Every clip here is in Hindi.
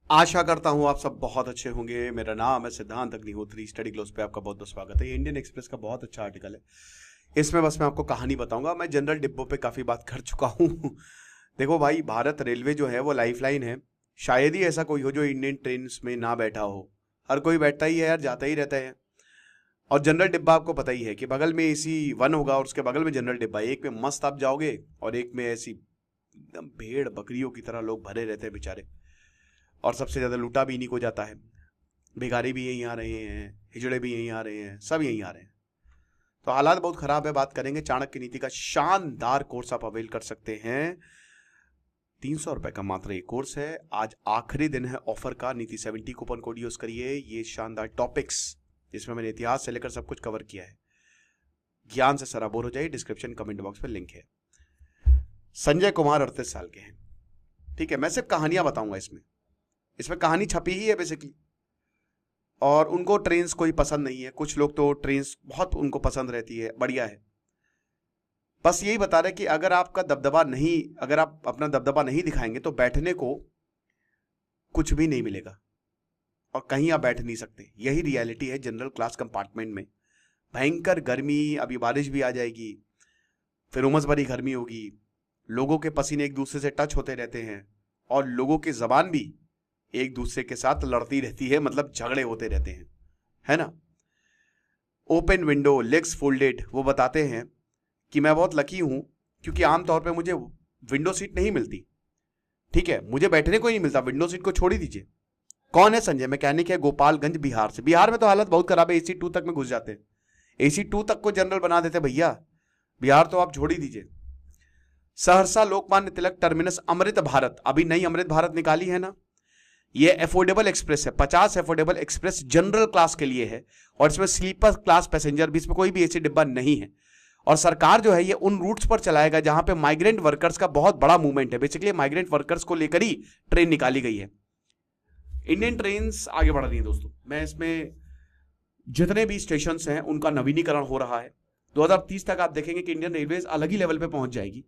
आशा करता हूँ आप सब बहुत अच्छे होंगे। मेरा नाम है सिद्धांत अग्निहोत्री। स्टडी ग्लोस पे आपका बहुत बहुत स्वागत है। ये इंडियन एक्सप्रेस का बहुत अच्छा आर्टिकल है। इसमें बस मैं आपको कहानी बताऊंगा। मैं जनरल डिब्बों पे काफ़ी बात कर चुका हूँ। देखो भाई, भारत रेलवे जो है वो लाइफलाइन है। शायद ही ऐसा कोई हो जो इंडियन ट्रेन में ना बैठा हो। हर कोई बैठता ही है यार, जाता ही रहता है। और जनरल डिब्बा आपको पता ही है कि बगल में एसी वन होगा और उसके बगल में जनरल डिब्बा। एक में मस्त आप जाओगे और एक में ऐसी एकदम भेड़ बकरियों की तरह लोग भरे रहते हैं बेचारे। और सबसे ज्यादा लूटा भी इन्हीं को जाता है। भिखारी भी यहीं आ रहे हैं, हिजड़े भी यहीं आ रहे हैं, सब यहीं आ रहे हैं। तो हालात बहुत खराब है। बात करेंगे चाणक्य नीति का। शानदार कोर्स आप अवेल कर सकते हैं। 300 रुपए का मात्र ये कोर्स है। आज आखिरी दिन है ऑफर का। नीति 70 कूपन कोड यूज करिए। ये शानदार टॉपिक्स जिसमें मैंने इतिहास से लेकर सब कुछ कवर किया है। ज्ञान से सराबोर हो जाइए। डिस्क्रिप्शन कमेंट बॉक्स में लिंक है। संजय कुमार 38 साल के हैं। ठीक है, मैं सिर्फ कहानियां बताऊंगा। इसमें इसमें कहानी छपी ही है बेसिकली। और उनको ट्रेन्स कोई पसंद नहीं है। कुछ लोग तो ट्रेन्स बहुत उनको पसंद रहती है, बढ़िया है। बस यही बता रहे कि अगर आपका दबदबा नहीं, अगर आप अपना दबदबा नहीं दिखाएंगे तो बैठने को कुछ भी नहीं मिलेगा और कहीं आप बैठ नहीं सकते। यही रियलिटी है जनरल क्लास कंपार्टमेंट में। भयंकर गर्मी, अभी बारिश भी आ जाएगी, फिर उमस भरी गर्मी होगी। लोगों के पसीने एक दूसरे से टच होते रहते हैं और लोगों की जबान भी एक दूसरे के साथ लड़ती रहती है, मतलब झगड़े होते रहते हैं, है ना। Open window, legs folded. वो बताते हैं कि मैं बहुत लकी हूं क्योंकि आमतौर पे मुझे विंडो सीट नहीं मिलती। ठीक है, मुझे बैठने को ही नहीं मिलता। विंडो सीट को छोड़ ही दीजिए। कौन है? संजय, मैकेनिक है, गोपालगंज बिहार से। बिहार में तो हालत बहुत खराब है। AC 2 तक में घुस जाते हैं। AC 2 तक को जनरल बना देते भैया। बिहार तो आप छोड़ ही दीजिए। सहरसा लोकमान्य तिलक टर्मिनस अमृत भारत। अभी नई अमृत भारत निकाली है ना, ये अफोर्डेबल एक्सप्रेस है। 50 अफोर्डेबल एक्सप्रेस जनरल क्लास के लिए है और इसमें स्लीपर क्लास पैसेंजर भी, इसमें कोई भी ऐसी डिब्बा नहीं है। और सरकार जो है ये उन रूट्स पर चलाएगा जहां पे माइग्रेंट वर्कर्स का बहुत बड़ा मूवमेंट है। बेसिकली माइग्रेंट वर्कर्स को लेकर ही ट्रेन निकाली गई है। इंडियन ट्रेन आगे बढ़ रही है दोस्तों। मैं इसमें जितने भी स्टेशन हैं उनका नवीनीकरण हो रहा है। 2030 तक आप देखेंगे कि इंडियन रेलवे अलग ही लेवल पे पहुंच जाएगी।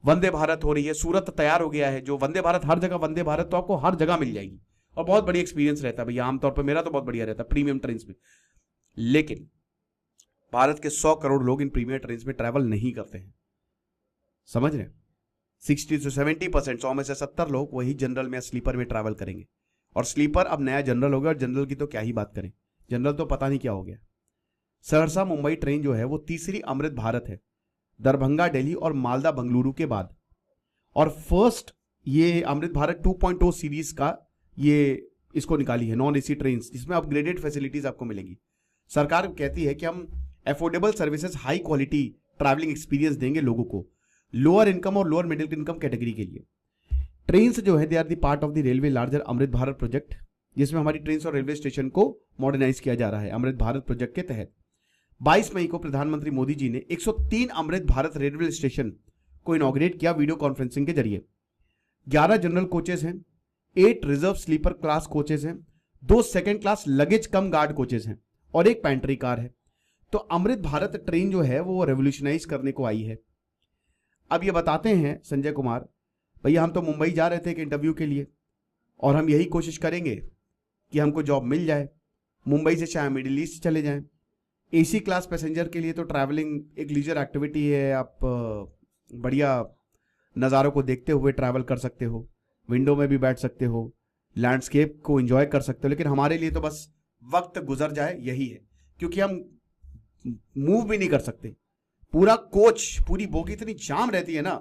वंदे भारत हो रही है, सूरत तैयार हो गया है। जो वंदे भारत, हर जगह वंदे भारत तो आपको हर जगह मिल जाएगी और बहुत बढ़िया एक्सपीरियंस रहता है भैया। आमतौर पर मेरा तो बहुत बढ़िया रहता है प्रीमियम ट्रेन में। लेकिन भारत के 100 करोड़ लोग इन प्रीमियम ट्रेन में ट्रैवल नहीं करते हैं, समझ रहे हैं। 60 से 70%, 100 में से 70 लोग वही जनरल में, स्लीपर में ट्रैवल करेंगे। और स्लीपर अब नया जनरल हो गया और जनरल की तो क्या ही बात करें। जनरल तो पता नहीं क्या हो गया। सहरसा मुंबई ट्रेन जो है वो तीसरी अमृत भारत है, दरभंगा दिल्ली और मालदा बंगलुरु के बाद। और फर्स्ट ये अमृत भारत 2.0 सीरीज का ये इसको निकाली है, नॉन AC ट्रेन, जिसमें अपग्रेडेड फैसिलिटीज आपको मिलेंगी। सरकार कहती है कि हम affordable services, high quality travelling experience देंगे लोगों को, लोअर इनकम और लोअर मिडिल इनकम कैटेगरी के लिए। ट्रेन जो है they are the part of the railway larger Amrit Bharat project, जिसमें हमारी ट्रेन और रेलवे स्टेशन को मॉडर्नाइज किया जा रहा है। अमृत भारत प्रोजेक्ट के तहत 22 मई को प्रधानमंत्री मोदी जी ने 103 अमृत भारत रेलवे स्टेशन को इनॉग्रेट किया वीडियो कॉन्फ्रेंसिंग के जरिए। 11 जनरल कोचेस हैं, 8 रिजर्व स्लीपर क्लास कोचेस हैं, 2 सेकंड क्लास लगेज कम गार्ड कोचेस हैं और 1 पैंट्री कार है। तो अमृत भारत ट्रेन जो है वो रेवोल्यूशनाइज करने को आई है। अब ये बताते हैं संजय कुमार, भैया हम तो मुंबई जा रहे थे एक इंटरव्यू के लिए और हम यही कोशिश करेंगे कि हमको जॉब मिल जाए, मुंबई से चाहे मिडिल ईस्ट चले जाएं। AC क्लास पैसेंजर के लिए तो ट्रैवलिंग एक लीजर एक्टिविटी है। आप बढ़िया नज़ारों को देखते हुए ट्रैवल कर सकते हो, विंडो में भी बैठ सकते हो, लैंडस्केप को एंजॉय कर सकते हो। लेकिन हमारे लिए तो बस वक्त गुजर जाए यही है, क्योंकि हम मूव भी नहीं कर सकते। पूरा कोच, पूरी बोगी इतनी जाम रहती है ना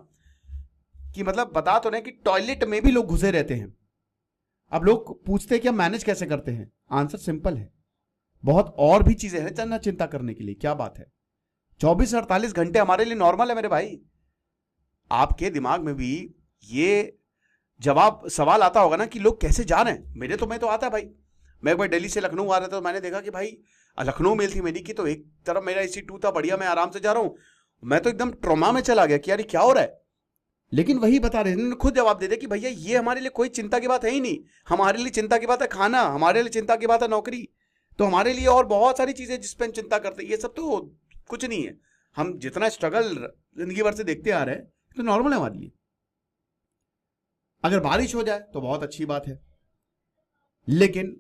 कि मतलब बता तो नहीं कि टॉयलेट में भी लोग घुसे रहते हैं। अब लोग पूछते हैं कि हम मैनेज कैसे करते हैं। आंसर सिंपल है, बहुत और भी चीजें हैं चलना चिंता करने के लिए। क्या बात है, 24 से 48 घंटे हमारे लिए नॉर्मल है मेरे भाई। आपके दिमाग में भी ये जवाब सवाल आता होगा ना कि लोग कैसे जा रहे हैं। मेरे तो मैं तो आता है भाई। मैं एक बार दिल्ली से लखनऊ आ रहा था तो मैंने देखा कि भाई लखनऊ मेल थी मेरी की, तो एक तरफ मेरा AC 2 था, बढ़िया, मैं आराम से जा रहा हूं। मैं तो एकदम ट्रोमा में चला गया कि यार क्या हो रहा है। लेकिन वही बता रहे हैं, खुद जवाब दे दे कि भैया ये हमारे लिए कोई चिंता की बात है ही नहीं। हमारे लिए चिंता की बात है खाना, हमारे लिए चिंता की बात है नौकरी, तो हमारे लिए और बहुत सारी चीजें जिस पर हम चिंता करते हैं। ये सब तो कुछ नहीं है। हम जितना स्ट्रगल जिंदगी भर से देखते आ रहे हैं तो नॉर्मल है हमारे लिए। अगर बारिश हो जाए तो बहुत अच्छी बात है, लेकिन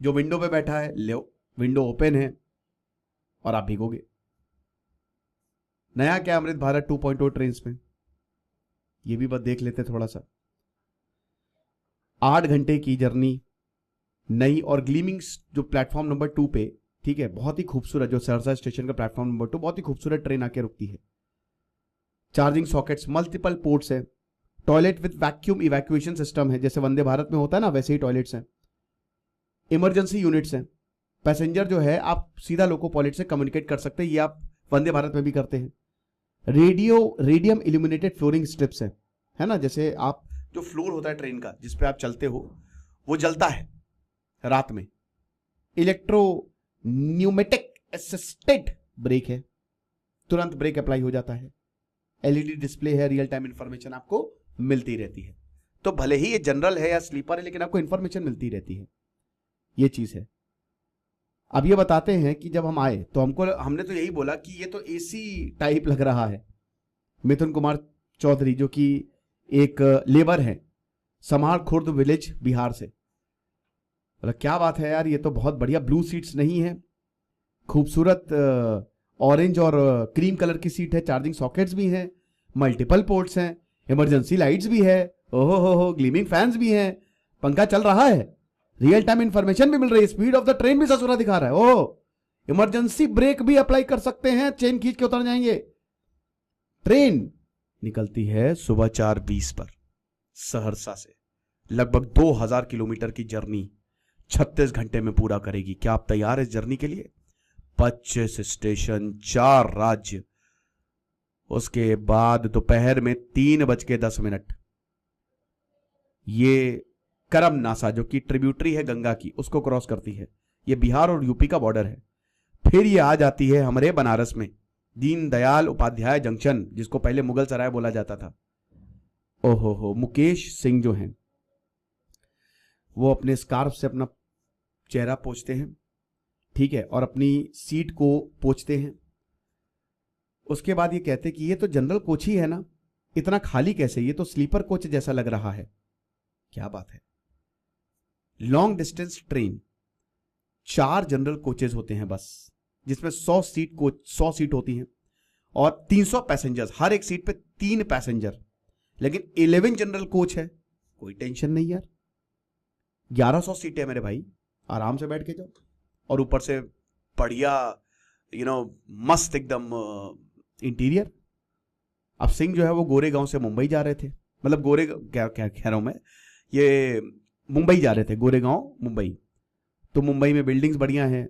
जो विंडो पे बैठा है, लो विंडो ओपन है और आप भीगोगे। नया क्या अमृत भारत 2.0 ट्रेन में, ये भी बस देख लेते थोड़ा सा। 8 घंटे की जर्नी नई और ग्लीमिंग जो प्लेटफॉर्म नंबर 2 पे, ठीक है, बहुत ही खूबसूरत, जो सहरसा स्टेशन का प्लेटफॉर्म नंबर 2, बहुत ही खूबसूरत ट्रेन आके रुकती है। चार्जिंग सॉकेट्स, मल्टीपल पोर्ट्स है, toilet with vacuum evacuation system है, जैसे वंदे भारत में होता है ना, वैसे ही टॉयलेट्स हैं। इमरजेंसी यूनिट्स हैं, पैसेंजर जो है आप सीधा लोको पायलट से कम्युनिकेट कर सकते हैं, ये आप वंदे भारत में भी करते हैं। रेडियम इल्यूमिनेटेड फ्लोरिंग स्ट्रिप्स है ना, जैसे आप जो फ्लोर होता है ट्रेन का जिसपे आप चलते हो वो जलता है रात में। इलेक्ट्रो न्यूमेटिक असिस्टेड ब्रेक है, तुरंत ब्रेक अप्लाई हो जाता है। एलईडी डिस्प्ले है, रियल टाइम इंफॉर्मेशन आपको मिलती रहती है। तो भले ही ये जनरल है या स्लीपर है, लेकिन आपको इंफॉर्मेशन मिलती रहती है, ये चीज है। अब ये बताते हैं कि जब हम आए तो हमने तो यही बोला कि ये तो एसी टाइप लग रहा है। मिथुन कुमार चौधरी जो कि एक लेबर है, समार खुर्द विलेज बिहार से, मतलब क्या बात है यार, ये तो बहुत बढ़िया। ब्लू सीट्स नहीं है, खूबसूरत ऑरेंज और क्रीम कलर की सीट है, चार्जिंग सॉकेट्स भी हैं, मल्टीपल पोर्ट्स हैं, इमरजेंसी लाइट्स भी है, ओहो हो, ग्लीमिंग फैंस भी हैं, पंखा चल रहा है, रियल टाइम इंफॉर्मेशन भी मिल रही है, स्पीड ऑफ द ट्रेन भी ससुरा दिखा रहा है, ओह इमरजेंसी ब्रेक भी अप्लाई कर सकते हैं, चेन खींच के उतर जाएंगे। ट्रेन निकलती है सुबह 4:20 पर सहरसा से, लगभग 2000 किलोमीटर की जर्नी 36 घंटे में पूरा करेगी। क्या आप तैयार हैं इस जर्नी के लिए? 25 स्टेशन, 4 राज्य, उसके बाद दोपहर में 3:10 ये करम नासा जो कि ट्रिब्यूटरी है गंगा की, उसको क्रॉस करती है। ये बिहार और यूपी का बॉर्डर है। फिर ये आ जाती है हमारे बनारस में, दीनदयाल उपाध्याय जंक्शन, जिसको पहले मुगल सराय बोला जाता था। ओहो हो, मुकेश सिंह जो हैं वो अपने स्कार्फ से अपना चेहरा पोंछते हैं, ठीक है, और अपनी सीट को पोंछते हैं। उसके बाद ये कहते हैं कि ये तो जनरल कोच ही है ना, इतना खाली कैसे, ये तो स्लीपर कोच जैसा लग रहा है। क्या बात है। Long distance train, 4 general coaches होते हैं बस, जिसमें 100 सीट होती हैं और 300 पैसेंजर्स, हर एक सीट पे 3 पैसेंजर। लेकिन 11 जनरल कोच है, कोई टेंशन नहीं यार, 1100 सीटें मेरे भाई, आराम से बैठ के जाओ। और ऊपर से बढ़िया मस्त एकदम इंटीरियर। अब सिंह जो है वो गोरेगांव से मुंबई जा रहे थे, मतलब क्या कह रहा हूं मैं, ये मुंबई जा रहे थे, गोरेगांव मुंबई। तो मुंबई में बिल्डिंग्स बढ़िया हैं।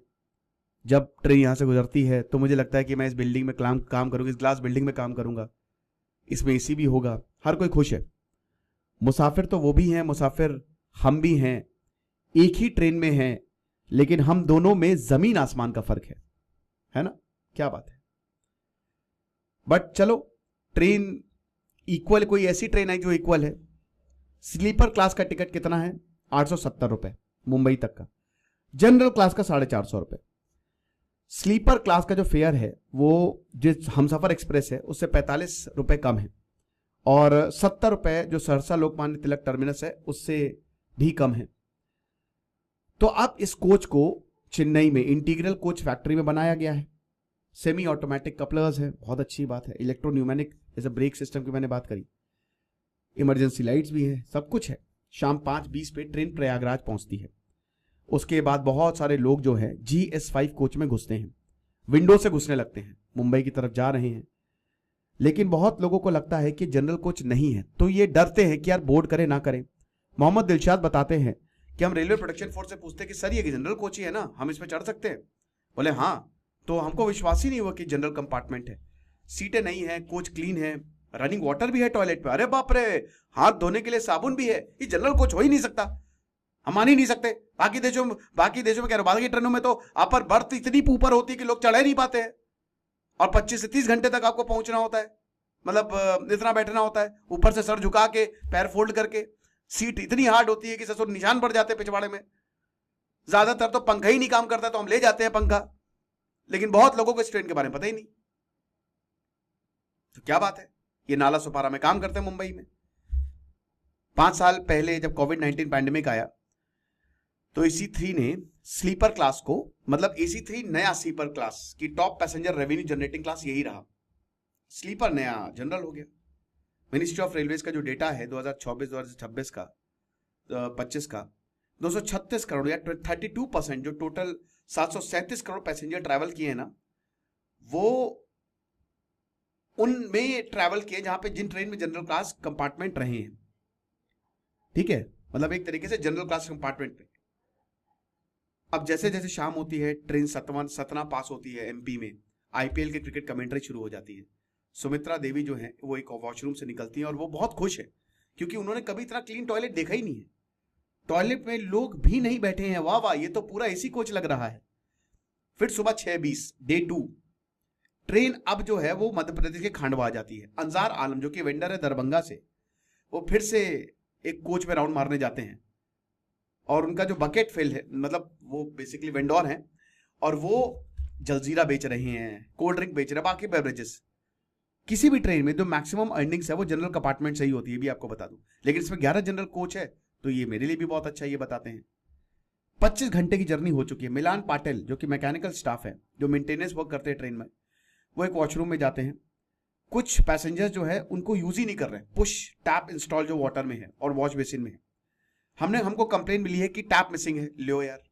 जब ट्रेन यहां से गुजरती है तो मुझे लगता है कि मैं इस बिल्डिंग में काम करूंगा, इस ग्लास बिल्डिंग में काम करूंगा, इसमें एसी भी होगा, हर कोई खुश है। मुसाफिर तो वो भी हैं, मुसाफिर हम भी हैं, एक ही ट्रेन में हैं, लेकिन हम दोनों में जमीन आसमान का फर्क है ना, क्या बात है। बट चलो, ट्रेन इक्वल, कोई ऐसी ट्रेन है जो इक्वल है। स्लीपर क्लास का टिकट कितना है? 870 रुपए मुंबई तक का। जनरल क्लास का 450 रुपए। स्लीपर क्लास का जो फेयर है वो जिस हमसफर एक्सप्रेस है उससे 45 रुपए कम है, और 70 रुपए जो सहरसा लोकमान्य तिलक टर्मिनस है उससे भी कम है। तो आप इस कोच को चेन्नई में इंटीग्रल कोच फैक्ट्री में बनाया गया है। सेमी ऑटोमेटिक कपलर्स है, बहुत अच्छी बात है। इलेक्ट्रो न्यूमेटिक जैसे ब्रेक सिस्टम की मैंने बात करी, इमरजेंसी लाइट्स भी है, सब कुछ है। शाम 5:20 पे ट्रेन प्रयागराज पहुंचती है। उसके बाद बहुत सारे लोग जो है GS5 कोच में घुसते हैं, विंडो से घुसने लगते हैं, मुंबई की तरफ जा रहे हैं। लेकिन बहुत लोगों को लगता है कि जनरल कोच नहीं है, तो ये डरते हैं कि यार बोर्ड करें ना करें। मोहम्मद दिलशाद बताते हैं कि हम रेलवे प्रोटेक्शन फोर्स से पूछते कि सर ये जनरल कोच ही है ना, हम इसमें चढ़ सकते हैं? बोले हाँ। तो हमको विश्वास ही नहीं हुआ कि जनरल कंपार्टमेंट है, सीटें नहीं है, कोच क्लीन है, रनिंग वाटर भी है टॉयलेट पे, अरे बाप रे, हाथ धोने के लिए साबुन भी है। ये जनरल कोच हो ही नहीं सकता, हम मान ही नहीं सकते। बाकी देशों में कह रहे, बाकी ट्रेनों में तो अपर बर्थ इतनी ऊपर होती है कि लोग चढ़ नहीं पाते हैं, और 25 से 30 घंटे तक आपको पहुंचना होता है, मतलब इतना बैठना होता है, ऊपर से सर झुका के पैर फोल्ड करके। सीट इतनी हार्ड होती है कि ससुर निशान पड़ जाते हैं पिछवाड़े में। ज्यादातर तो पंखा ही नहीं काम करता तो हम ले जाते हैं पंखा, लेकिन बहुत लोगों को इस ट्रेन के बारे में पता ही नहीं। तो क्या बात है, ये नाला सुपारा में काम करते हैं मुंबई में। 5 साल पहले जब कोविड-19 पैंडेमिक आया तो AC3 ने स्लीपर क्लास को, मतलब AC3 नया स्लीपर क्लास की top passenger revenue generating class यही रहा। स्लीपर नया जनरल हो गया। मिनिस्ट्री ऑफ रेलवेज का जो डेटा है 2024-2026 का 25 का 236 करोड़ या 32% जो टोटल 737 करोड़ पैसेंजर ट्रैवल किए हैं ना, वो उनमें ट्रैवल किए जहां पे जिन ट्रेन में जनरल क्लास कंपार्टमेंट रहे हैं। ठीक है, मतलब एक तरीके से जनरल क्लास कंपार्टमेंट पे। अब जैसे जैसे शाम होती है, ट्रेन सतना पास होती है MP में, IPL के क्रिकेट कमेंट्री शुरू हो जाती है। सुमित्रा देवी जो है वो एक वॉशरूम से निकलती हैं और वो बहुत खुश है क्योंकि उन्होंने कभी इतना क्लीन टॉयलेट देखा ही नहीं है। टॉयलेट में लोग भी नहीं बैठे हैं, वाह वाह, ये तो पूरा AC कोच लग रहा है। फिर सुबह 6:20 डे 2 ट्रेन अब जो है वो मध्य प्रदेश के खंडवा आ जाती है। अंजार आलम जो कि वेंडर है दरभंगा से, वो फिर से एक कोच में राउंड मारने जाते हैं और उनका जो बकेट फिल है, मतलब वो बेसिकली वेंडर हैं और वो जलजीरा बेच रहे हैं, कोल्ड ड्रिंक बेच रहे हैं, बाकी बेवरेजेस। किसी भी ट्रेन में जो मैक्सिमम अर्निंग्स है वो जनरल कंपार्टमेंट से ही होती है, भी आपको बता दूं। लेकिन इसमें 11 जनरल कोच है, तो ये मेरे लिए भी बहुत अच्छा है, ये बताते हैं। 25 घंटे की जर्नी हो चुकी है। मिलान पाटिल जो कि मैकेनिकल स्टाफ है, जो मेंटेनेंस वर्क करते हैं ट्रेन में, वो एक वॉशरूम में जाते हैं। कुछ पैसेंजर्स जो है उनको यूज ही नहीं कर रहे, पुश टैप इंस्टॉल जो वाटर में है और वॉश बेसिन में है। हमको कंप्लेन मिली है कि टैप मिसिंग है, लो यार,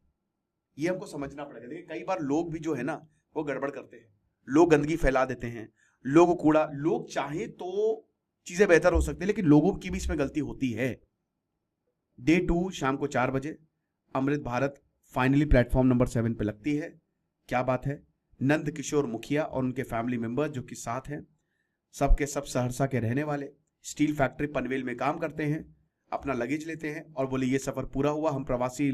ये हमको समझना पड़ेगा। देखिए कई बार लोग भी जो है ना वो गड़बड़ करते हैं, लोग गंदगी फैला देते हैं, लोग कूड़ा, लोग चाहे तो चीजें बेहतर हो सकती है लेकिन लोगों की भी इसमें गलती होती है। डे 2 शाम को 4 बजे Amrit Bharat finally platform number 7 पे लगती है। क्या बात है, नंद किशोर मुखिया और उनके फैमिली मेंबर्स जो कि साथ हैं, सबके सब सहरसा के रहने वाले, स्टील फैक्ट्री पनवेल में काम करते हैं, अपना लगेज लेते हैं और बोले ये सफर पूरा हुआ, हम प्रवासी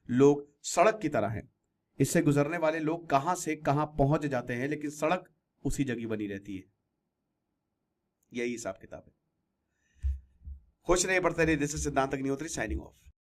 लोग सड़क की तरह हैं, इससे गुजरने वाले लोग कहां से कहां पहुंच जाते हैं लेकिन सड़क उसी जगह बनी रहती है। यही हिसाब किताब है। खुश रहिए, बढ़ते रहिए। दिस इज सिद्धांत अग्निहोत्री साइनिंग ऑफ।